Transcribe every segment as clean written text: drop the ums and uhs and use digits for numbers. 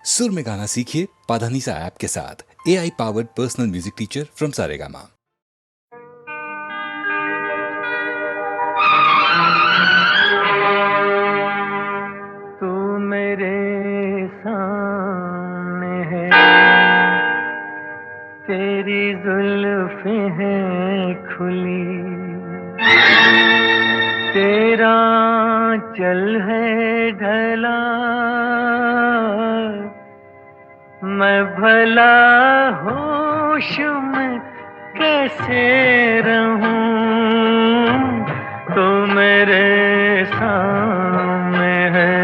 सुर में गाना सीखिए पाधानीसा ऐप के साथ। AI powered personal music teacher from Saregama. तू मेरे सामने है, तेरी जुल्फें हैं खुली, तेरा चल है ढला, मैं भला होश में कैसे रहूं। तू मेरे सामने है,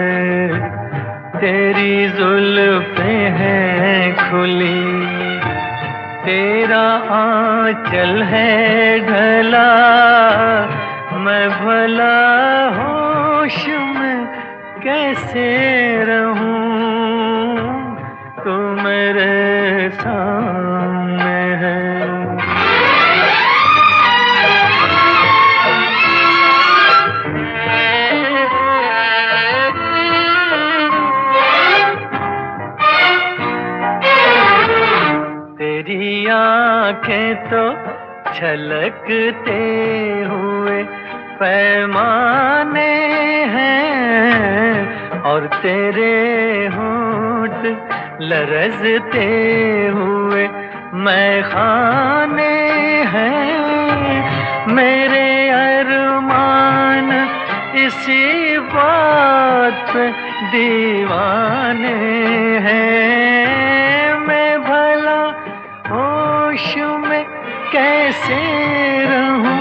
तेरी जुल्फें हैं खुली, तेरा आंचल है ढला, मैं भला होश में कैसे रहूं। तू मेरे सामने है। तेरी आंखें तो छलकते हुए पैमाने हैं, और तेरे होंठ लरजते हुए मैखाने हैं। मेरे अरमान इसी बात पे दीवाने हैं। मैं भला होश में कैसे रहूं,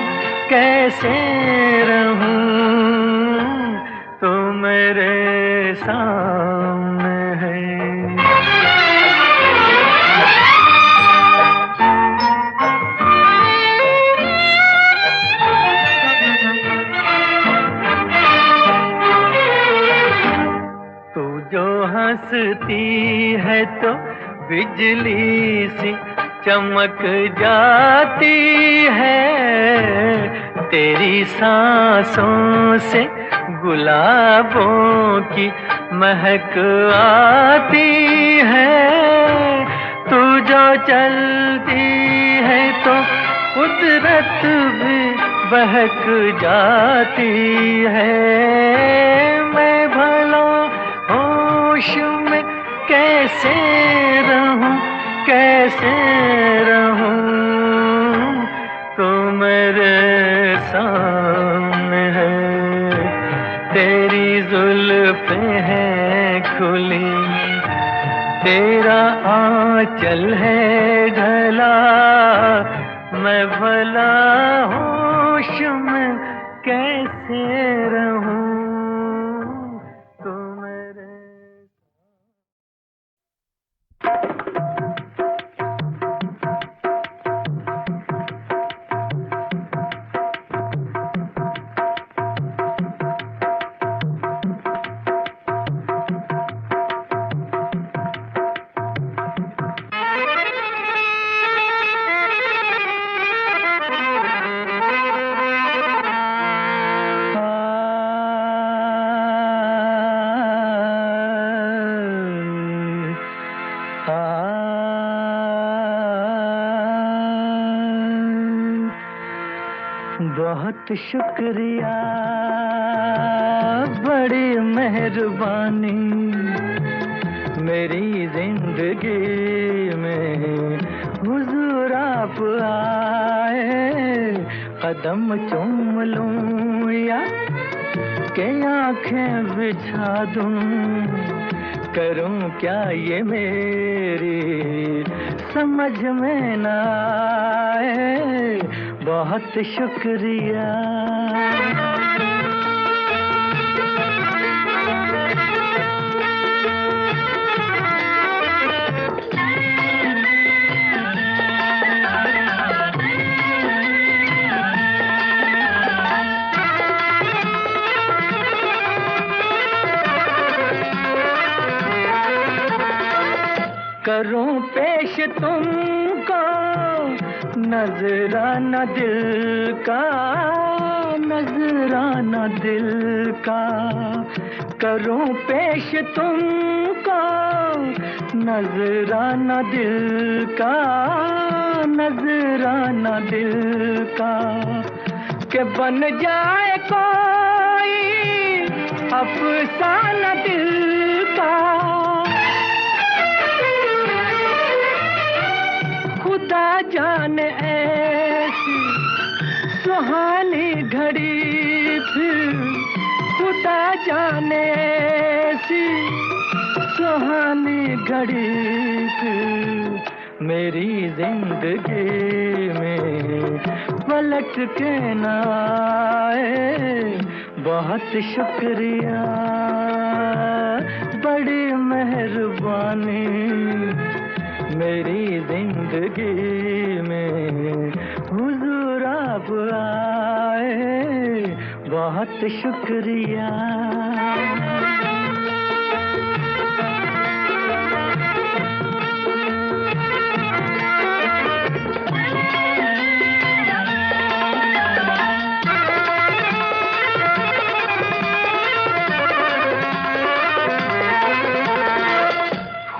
कैसे रहूं। तू मेरे सामने है। तू जो हंसती है तो बिजली सी चमक जाती है, तेरी सांसों से गुलाबों की महक आती है। तू जो चलती है तो कुदरत भी बहक जाती है। मैं भला होश में कैसे रहूं, कैसे रहूं। तू मेरे सामने है, तेरी जुल्फें हैं खुली, तेरा आंचल है ढला, मैं भला होश में कैसे रहूं। बहुत शुक्रिया, बड़ी मेहरबानी, मेरी जिंदगी में हुजूर आप आए। कदम चूम लूं या के आंखें बिछा दूं, करूं क्या ये मेरी समझ में न आए। बहुत शुक्रिया। करूं पेश तुमको नजराना दिल का, नजराना दिल का। करूं पेश तुमको नजराना दिल का, नजराना दिल का, के बन जाए कोई अफसाना दिल का। खुदा जाने ऐसी सुहानी घड़ी फिर, खुदा जाने ऐसी सुहानी घड़ी फिर मेरी जिंदगी में पलट के न आए। बहुत शुक्रिया, बड़ी मेहरबानी, मेरी जिंदगी में हुजूर आप आए। बहुत शुक्रिया।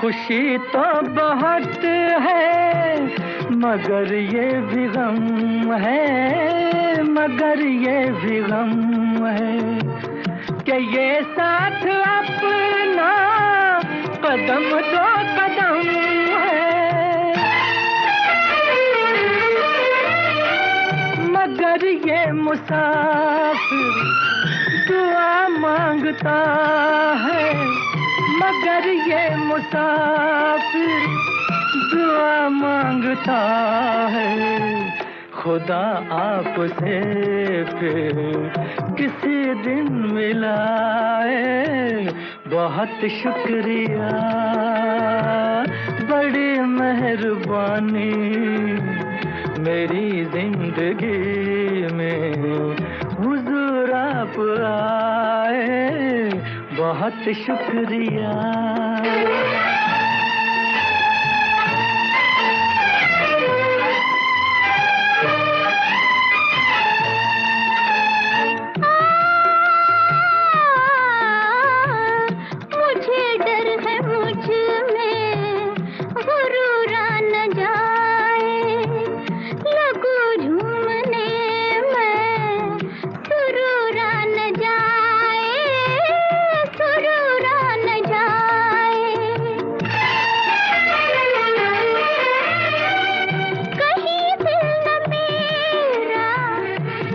खुशी तो बहुत है मगर ये भी गम है, मगर ये भी गम है कि ये साथ अपना कदम दो कदम है। मगर ये मुसाफिर दुआ मांगता है, मगर ये मुसाफिर दुआ मांगता है। खुदा आपसे फिर किसी दिन मिलाए। बहुत शुक्रिया, बड़ी मेहरबानी, मेरी जिंदगी में हुजूर आप आए। बहुत शुक्रिया। मुझे डर है मुझ में गुरूर न जाए, लगो झूमने में सुरूर न जाए, सुरूर न जाए। कहीं दिल न मेरा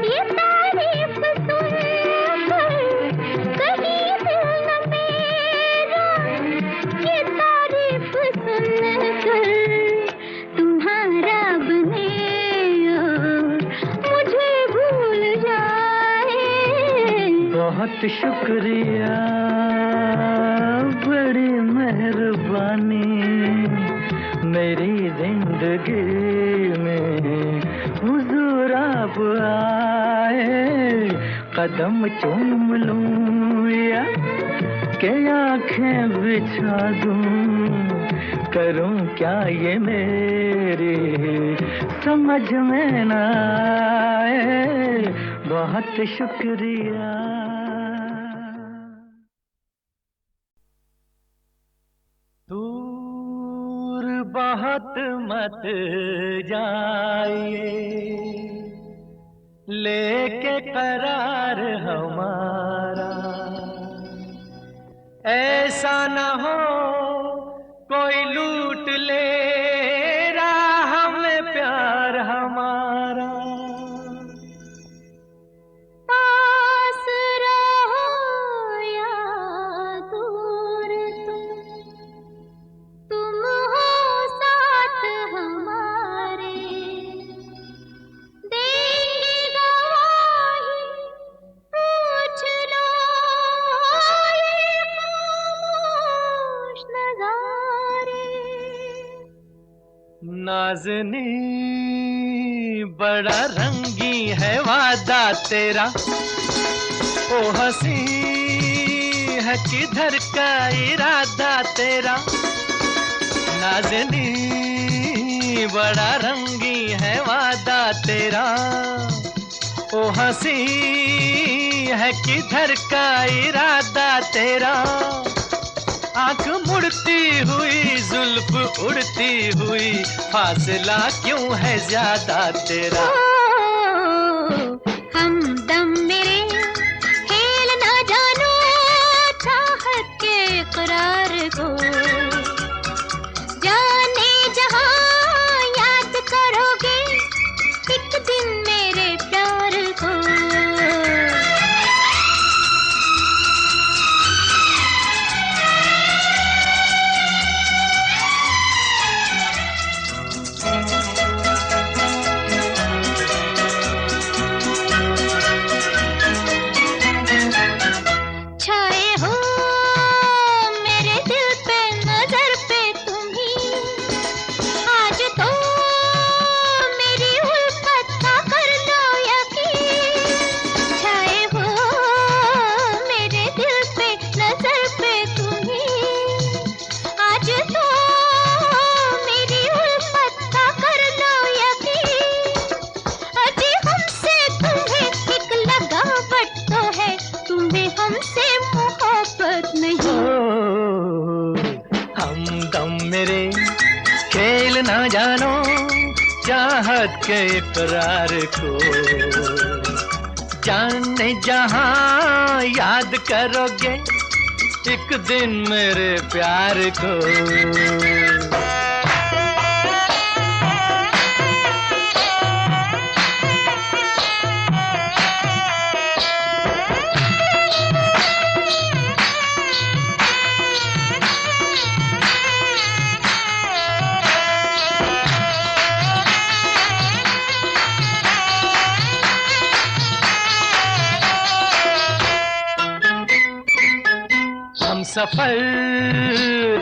ये तारीफ सुनकर, कहीं दिल न मेरा ये तारीफ सुनकर तुम्हारा बने और मुझे भूल जाए। बहुत शुक्रिया, बड़ी मेहरबानी, मेरी जिंदगी में हुजूर आप आए। कदम चूम लूं या के आंखें बिछा दूं, करूं क्या ये मेरी समझ में न आए। बहुत शुक्रिया। दूर बहुत मत जाइए, लेके करार हमारा, ऐसा न हो कोई लूट ले राह में प्यार हमारा। पास रहो या दूर तुम हो साथ हमारे, देंगे गवाही पूछ लो ये खामोश नज़ारे। नाज़नी बड़ा रंगी है वादा तेरा, ओ हंसी है किधर का इरादा तेरा। नाज़नी बड़ा रंगी है वादा तेरा, ओ हंसी है किधर का इरादा तेरा। आंख मुड़ती हुई जुल्फ उड़ती हुई, फासला क्यों है ज्यादा तेरा? हमदम मेरे खेल ना जानो चाहत के इकरार को, जाने जहां याद करोगे एक दिन मेरे प्यार को। छाए हो मेरे दिल पे नजर पे तुम ही, आज तो मेरी उल्फत का कर लो यकीन। छाए हो मेरे दिल पे नजर पे तुम ही, आज तो मेरी उल्फत का कर लो यकीन। अजी हमसे तुम्हें एक लगावट तो है, तुम्हें हमसे मोहब्बत नहीं। हमदम मेरे खेल ना जानो चाहत के इकरार को, जाने जहां याद करोगे एक दिन मेरे प्यार को। हम सफर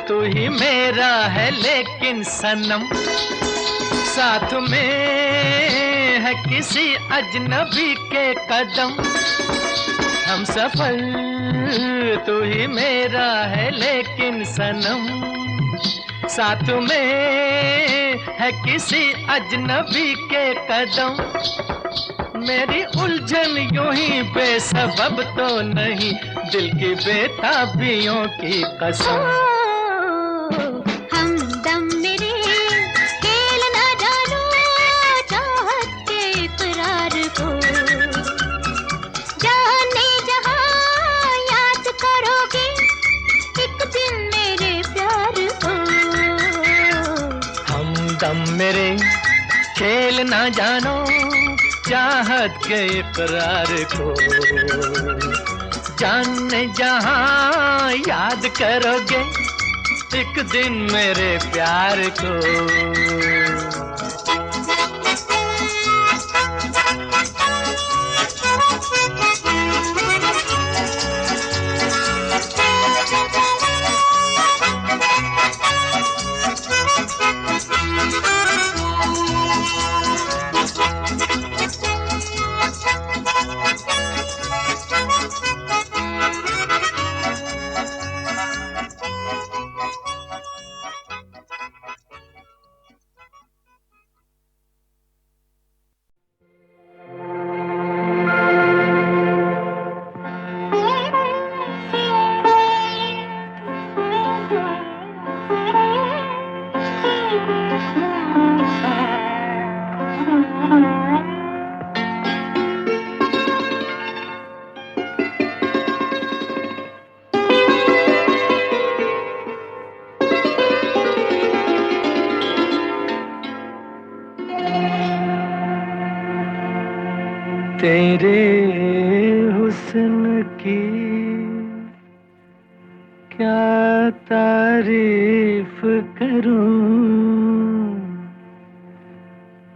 तू ही मेरा है लेकिन सनम, साथ में है किसी अजनबी के कदम। हम सफर तू ही मेरा है लेकिन सनम, साथ में है किसी अजनबी के कदम। मेरी उलझन यूं ही बेसबब तो नहीं, दिल की बेताबियों की कसम। हमदम मेरे खेल ना जानो चाहत के इकरार को, जाने जहां याद करोगे एक दिन मेरे प्यार को। हमदम मेरे खेल ना जानो चाहत के इकरार को, जाने जहां याद करोगे एक दिन मेरे प्यार को। तेरे हुस्न की क्या तारीफ करूं,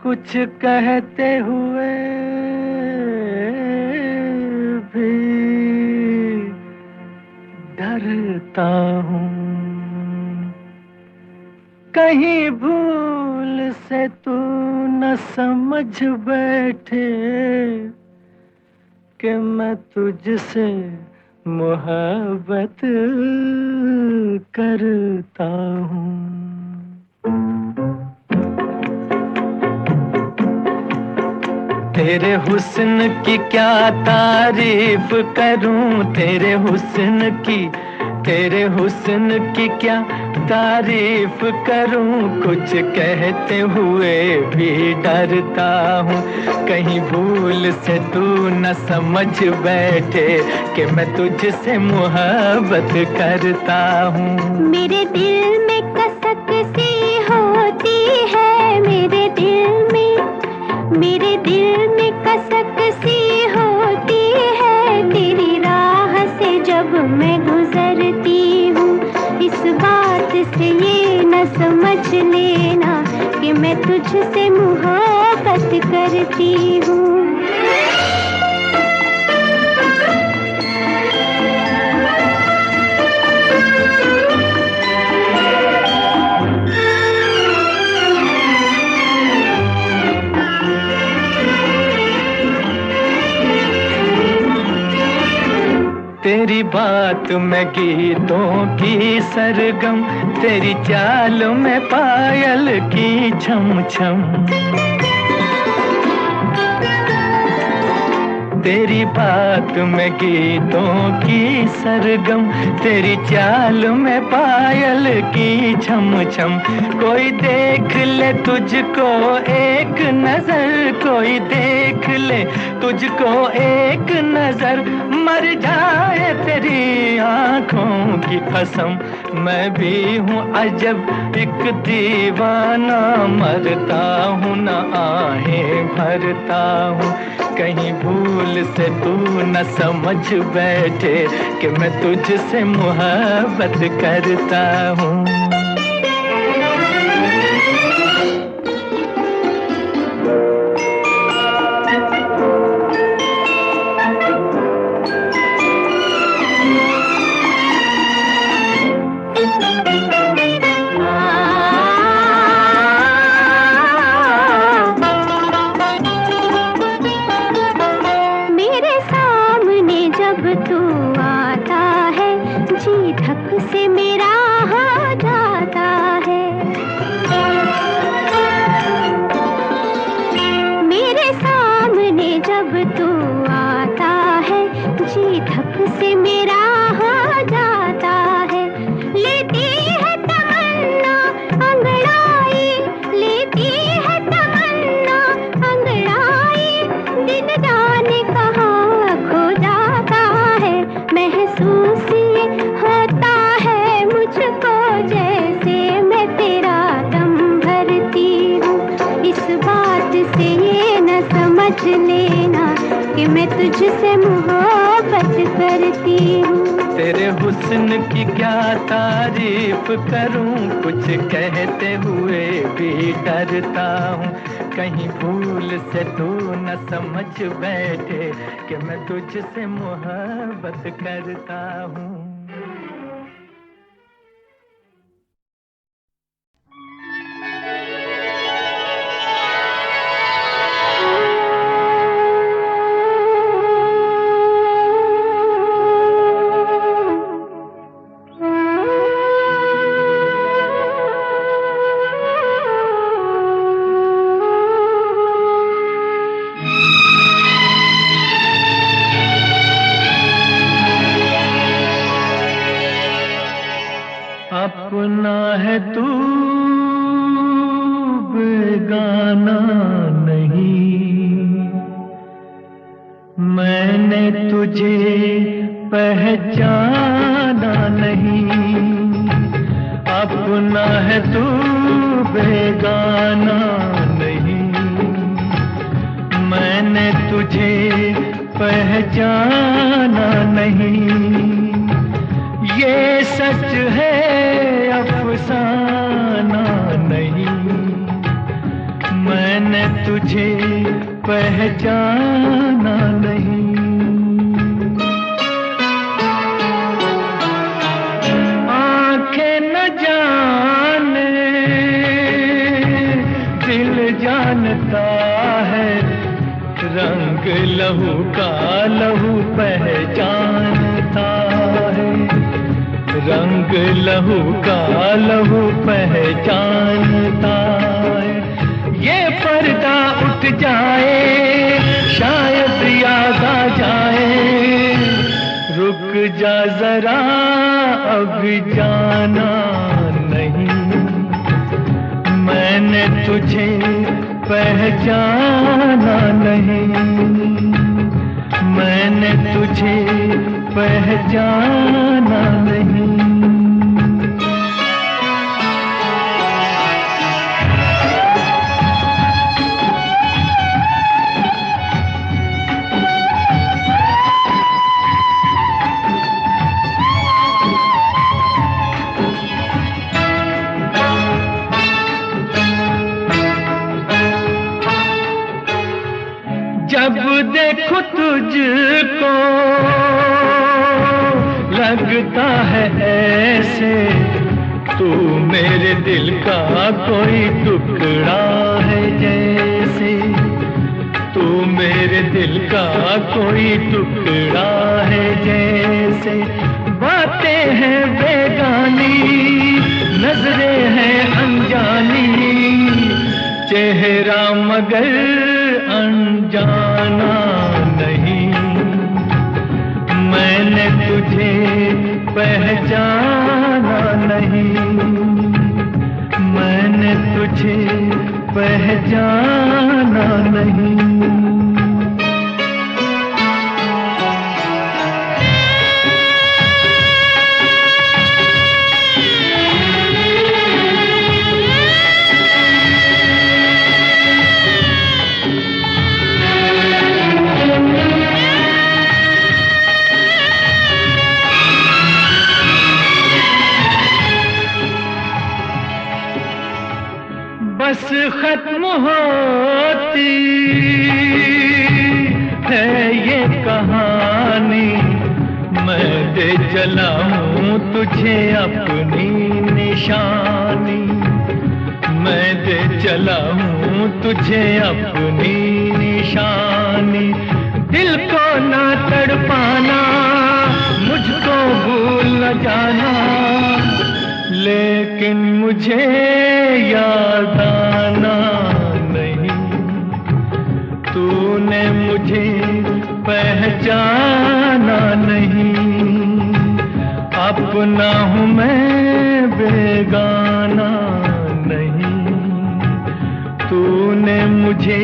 कुछ कहते हुए भी डरता हूँ। कहीं भूल से तू न समझ बैठे कि मैं तुझसे मोहब्बत करता हूँ। तेरे हुस्न की क्या तारीफ करूं, तेरे हुस्न की तेरे हुस्न की क्या तारीफ करूं, कुछ कहते हुए भी डरता हूँ। कहीं भूल से तू न समझ बैठे कि मैं तुझसे मोहब्बत करता हूँ। मेरे दिल में कसक सी होती है, मेरे दिल में कसक सी होती है, तेरी राह से जब मैं गुजरती हूँ। इस बात से ये न समझ लेना कि मैं तुझसे मोहब्बत करती हूँ। तेरी बात में गीतों की सरगम, तेरी चाल में पायल की छम छम। तेरी बात में गीतों की सरगम, तेरी चाल में पायल की छम छम। कोई देख ले तुझको एक नजर, कोई देख ले तुझको एक नजर, मर जाए तेरी आंखों की कसम। मैं भी हूँ अजब एक दीवाना, मरता हूँ न आहें भरता हूँ। कहीं भूल से तू न समझ बैठे कि मैं तुझसे मोहब्बत करता हूँ। तू आता है, जी धक से मेरा हो जाता है। मेरे सामने जब तू आता है, जी धक से मेरा हो जाता है। लेती है तमन्ना अंगड़ाई, लेती है तमन्ना अंगड़ाई, दिन जाने कहाँ खो जाता है। महसूस ये होता है मुझको जैसे मैं तेरा दम भरती हूँ। इस बात से ये न समझ लेना कि मैं तुझसे मोहब्बत करती हूँ। तेरे हुस्न की क्या तारीफ करूं, कुछ कहते हुए भी डरता हूँ। कहीं भूल से तू न समझ बैठे कि मैं तुझसे मोहब्बत करता हूँ। अपना है तू बेगाना नहीं, मैंने तुझे पहचाना नहीं। अपना है तू बेगाना नहीं, मैंने तुझे पहचाना नहीं। ये सच है अफसाना नहीं, मैंने तुझे पहचाना नहीं। आंखें न जाने दिल जानता है, रंग लहू का लहू पहचानता है। रंग लहू का लहू पहचानता है। ये पर्दा उठ जाए शायद याद आ जाए, रुक जा जरा अब जाना नहीं, मैंने तुझे पहचाना नहीं, मैंने तुझे पहचाना नहीं। जब देखो तुझको लगता है ऐसे, तू मेरे दिल का कोई टुकड़ा है जैसे, तू मेरे दिल का कोई टुकड़ा है जैसे। बातें हैं बेगानी, नजरें हैं अनजानी, चेहरा मगर अनजाना नहीं, मैंने तुझे पहचाना नहीं, मैंने तुझे पहचाना नहीं। बस खत्म होती है ये कहानी, मैं दे चला हूँ तुझे अपनी निशानी, मैं दे चला हूँ तुझे अपनी निशानी। दिल को ना तड़पाना, मुझको भूल न जाना, लेकिन मुझे याद आना नहीं, तूने मुझे पहचाना नहीं, अपना हूँ मैं बेगाना नहीं, तूने मुझे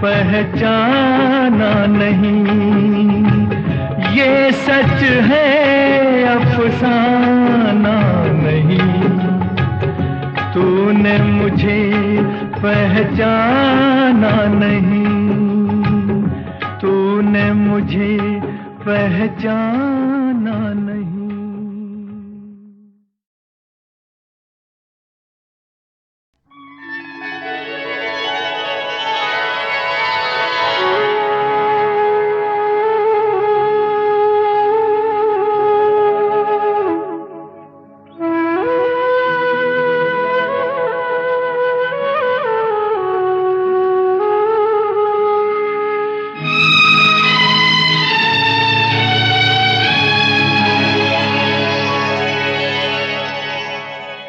पहचाना नहीं। ये सच है अफसाना नहीं, तूने मुझे पहचाना नहीं, तूने मुझे पहचाना नहीं।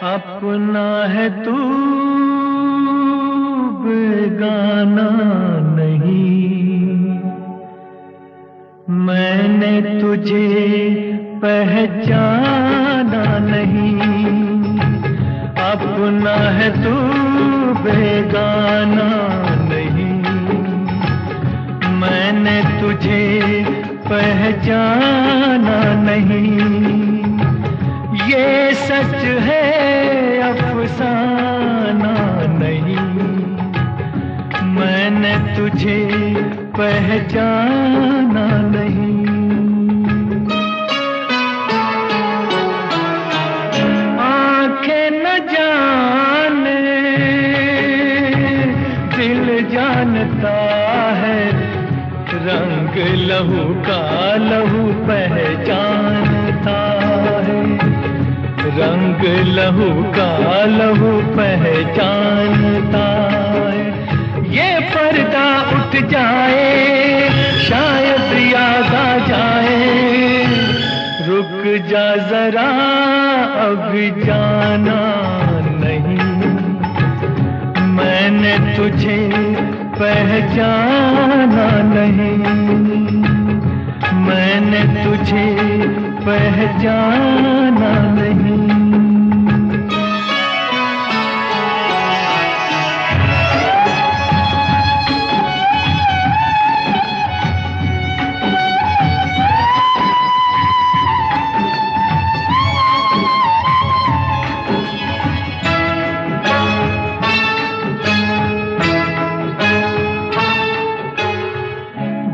अपना है तू बेगाना नहीं, मैंने तुझे पहचाना नहीं, अपना है तू बेगाना नहीं, मैंने तुझे पहचाना नहीं। ये सच है अफसाना नहीं, मैंने तुझे पहचाना नहीं। आंखें न जाने दिल जानता है, रंग लहू का लहू पहचानता है, रंग लहू का लहू पहचानता है। ये पर्दा उठ जाए शायद याद आ जाए, रुक जा जरा अब जाना नहीं, मैंने तुझे पहचाना नहीं, मैंने तुझे पहचाना नहीं।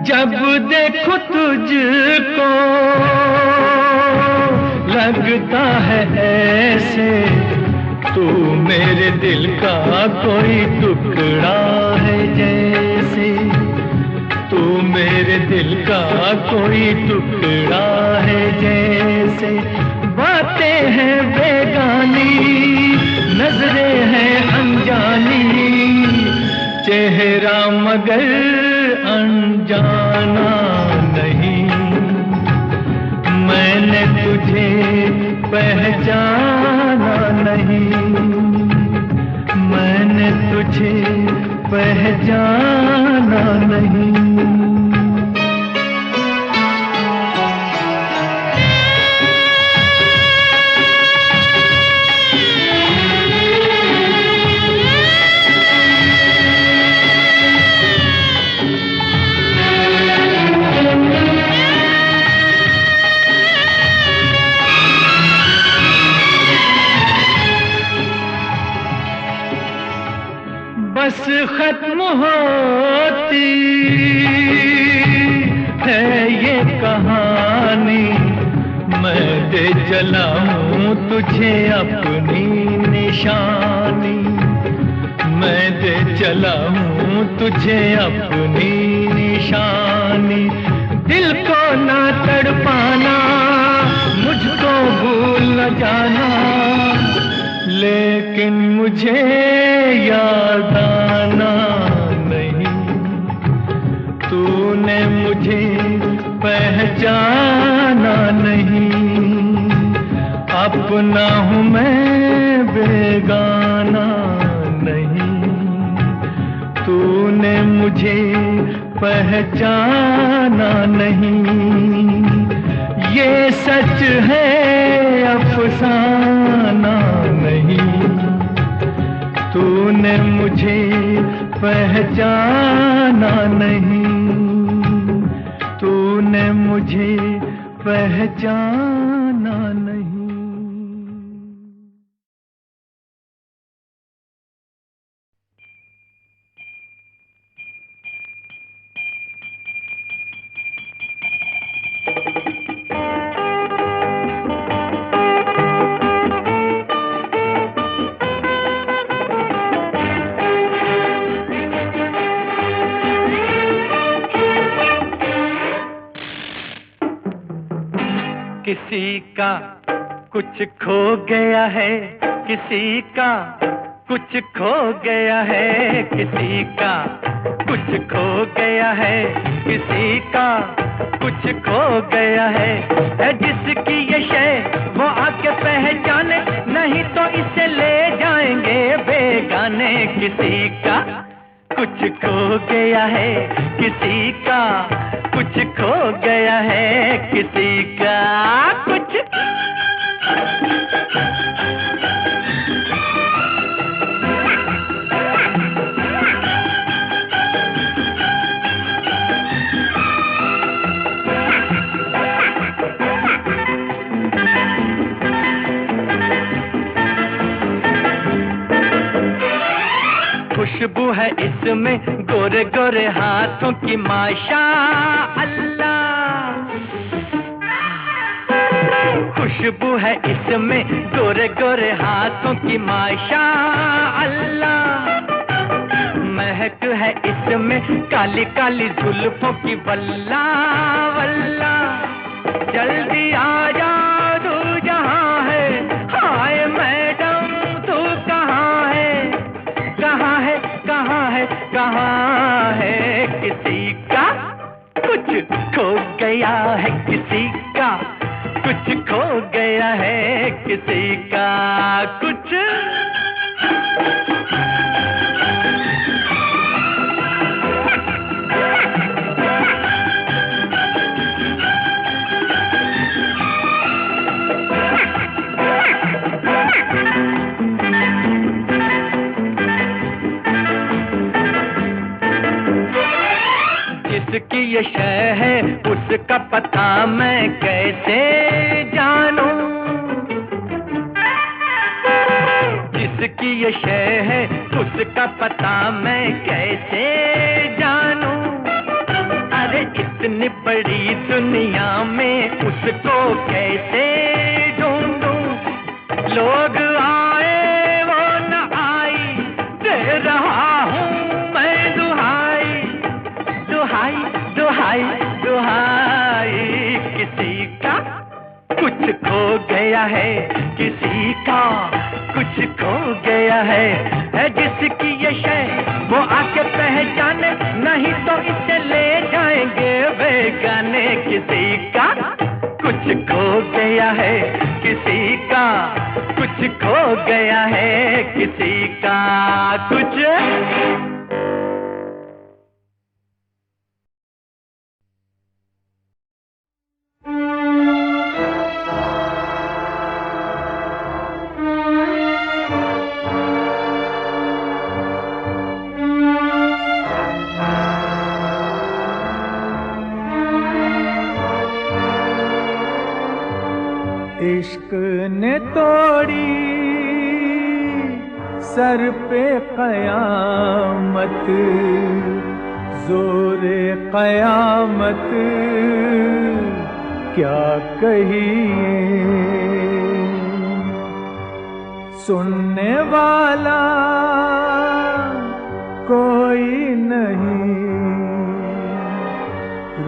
जब देखो तुझको लगता है ऐसे तू मेरे दिल का कोई टुकड़ा है जैसे, तू मेरे दिल का कोई टुकड़ा है जैसे। बातें हैं बेगानी, नजरें हैं अनजानी, चेहरा मगर अनजाना नहीं। मैंने तुझे पहचाना नहीं, मैंने तुझे पहचाना नहीं। बस खत्म होती है ये कहानी, मैं दे चला हूँ तुझे अपनी निशानी, मैं दे चला हूँ तुझे अपनी निशानी। दिल को ना तड़पाना, मुझको भूल न जाना, लेकिन मुझे याद आना नहीं। तूने मुझे पहचाना नहीं, अपना हूँ मैं बेगाना नहीं। तूने मुझे पहचाना नहीं, ये सच है अफसाना नहीं। तूने मुझे पहचाना नहीं, तूने मुझे पहचाना नहीं। किसी का कुछ खो गया है, किसी का कुछ खो गया है, किसी का कुछ खो गया है, किसी का कुछ खो गया है। जिसकी ये शय वो आके पहचाने, नहीं तो इसे ले जाएंगे बेगाने। किसी का कुछ खो गया है, किसी का कुछ खो गया है, किसी का कुछ। खुशबू है इसमें गोरे गोरे हाथों की माशा अल्लाह, खुशबू है इसमें गोरे गोरे हाथों की माशा अल्लाह। महक है इसमें काली काली जुल्फों की वल्ला वल्ला। जल्दी आ जा तू जहाँ है, हाय मैडम तू कहाँ है, कहाँ है कहाँ है कहाँ है। किसी का कुछ खो गया है, किसी का कुछ खो गया है, किसी का कुछ। ये शय है उसका पता मैं कैसे जानूं, जिसकी ये शय है उसका पता मैं कैसे जानूं। अरे इतनी बड़ी दुनिया में उसको कैसे ढूंढूं, लोग आए वो न आई, दे रहा हूँ मैं दुहाई, दुहाई दुहाई दुहाई। किसी का कुछ खो गया है, किसी का कुछ खो गया है जिसकी ये शय वो आके पहचाने, नहीं तो इसे ले जाएंगे बेगाने। किसी का कुछ खो गया है, किसी का कुछ खो गया है, किसी का कुछ। इश्क ने तोड़ी सर पे कयामत, जोरे कयामत क्या कहिए। सुनने वाला कोई नहीं,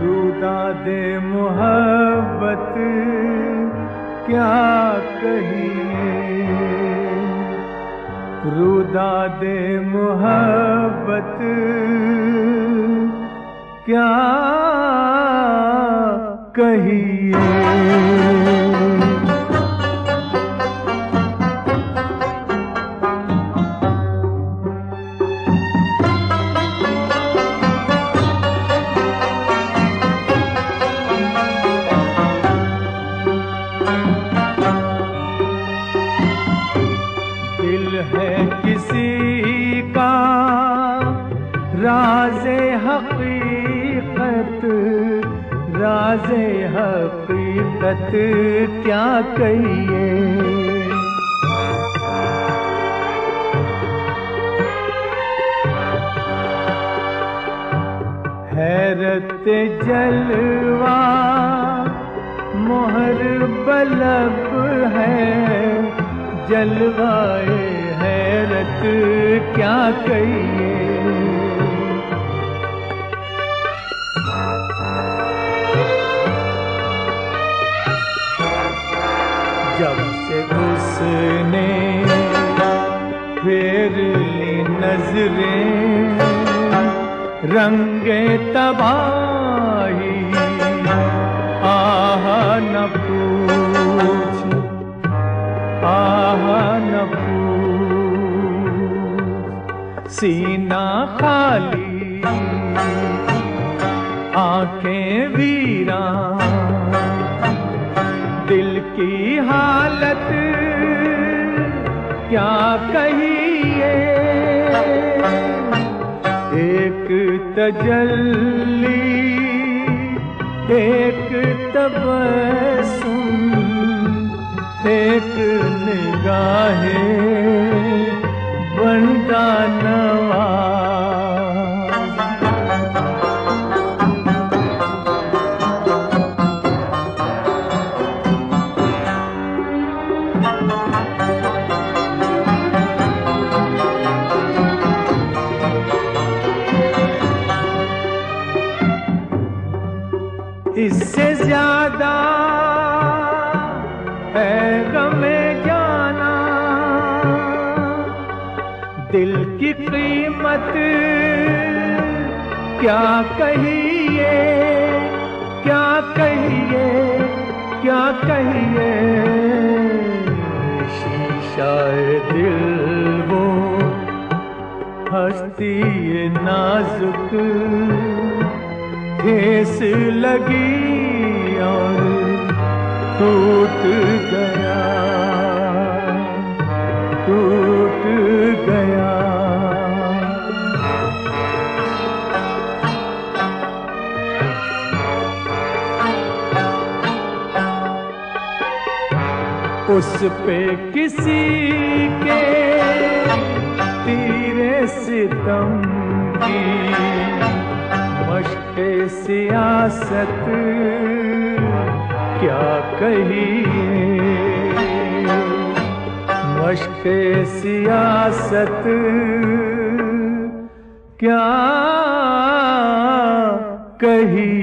रुदा दे मोहब्बत क्या कहिए। रुदा दे मोहब्बत क्या कहिए। राज़े हकीकत क्या कहिए। हैरत जलवा मोहर बलब है, जलवाए हैरत क्या कहिए। जब से उसने फेर ली नजरें रंगे तबाही, आह न पूछ, आह न पूछ। सीना खाली आंखें वीरान, दिल की हालत क्या कहिए। एक तजल्ली एक तबस्सुम, एक निगाहे बंदा नवाज। इससे ज्यादा है गमे जाना, दिल की कीमत क्या कहिए, क्या कहिए, क्या कहिए। शीशा दिल वो हस्ती नाजुक, ठेस लगी और टूट गया, टूट गया। उस पे किसी के तीरे सितम की मश्क़े सियासत क्या कहिए, मश्क़े सियासत क्या कहिए।